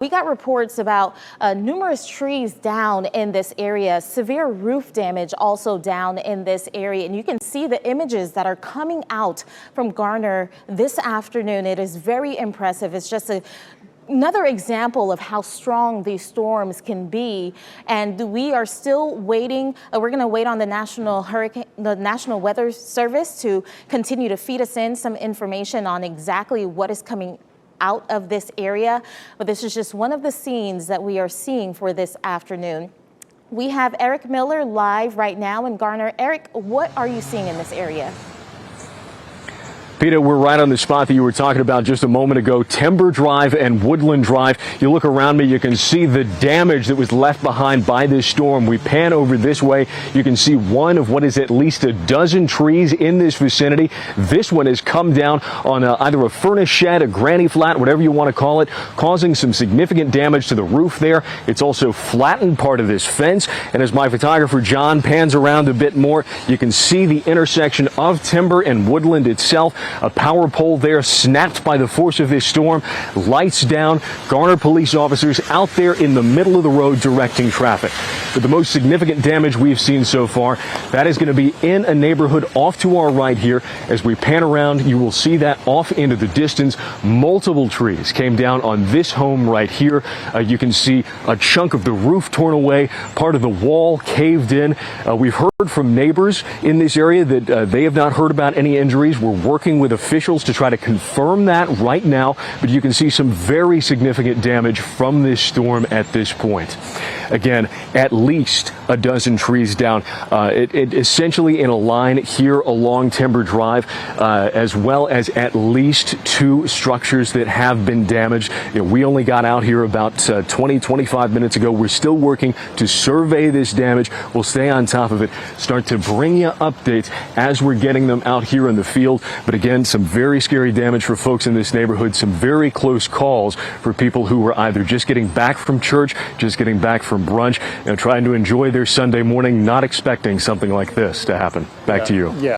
We got reports about numerous trees down in this area, severe roof damage also down in this area. And you can see the images that are coming out from Garner this afternoon. It is very impressive. It's just another example of how strong these storms can be. And we are still waiting. We're going to wait on the National Weather Service to continue to feed us in some information on exactly what is coming out of this area, but this is just one of the scenes that we are seeing for this afternoon. We have Eric Miller live right now in Garner. Eric, what are you seeing in this area? Peter, we're right on the spot that you were talking about just a moment ago, Timber Drive and Woodland Drive. You look around me, you can see the damage that was left behind by this storm. We pan over this way. You can see one of what is at least a dozen trees in this vicinity. This one has come down on either a furnace shed, a granny flat, whatever you want to call it, causing some significant damage to the roof there. It's also flattened part of this fence. And as my photographer John pans around a bit more, you can see the intersection of Timber and Woodland itself. A power pole there snapped by the force of this storm. Lights down. Garner police officers out there in the middle of the road directing traffic. But the most significant damage we've seen so far, that is going to be in a neighborhood off to our right here. As we pan around, you will see that off into the distance. Multiple trees came down on this home right here. You can see a chunk of the roof torn away, part of the wall caved in. We've heard from neighbors in this area that they have not heard about any injuries. We're working with officials to try to confirm that right now, but you can see some very significant damage from this storm at this point. Again, at least a dozen trees down, it essentially in a line here along Timber Drive, as well as at least two structures that have been damaged. You know, we only got out here about 25 minutes ago. We're still working to survey this damage. We'll stay on top of it, start to bring you updates as we're getting them out here in the field. But again, some very scary damage for folks in this neighborhood, some very close calls for people who were either just getting back from church, just getting back from brunch, trying to enjoy their Sunday morning, not expecting something like this to happen. Back to you. Yeah.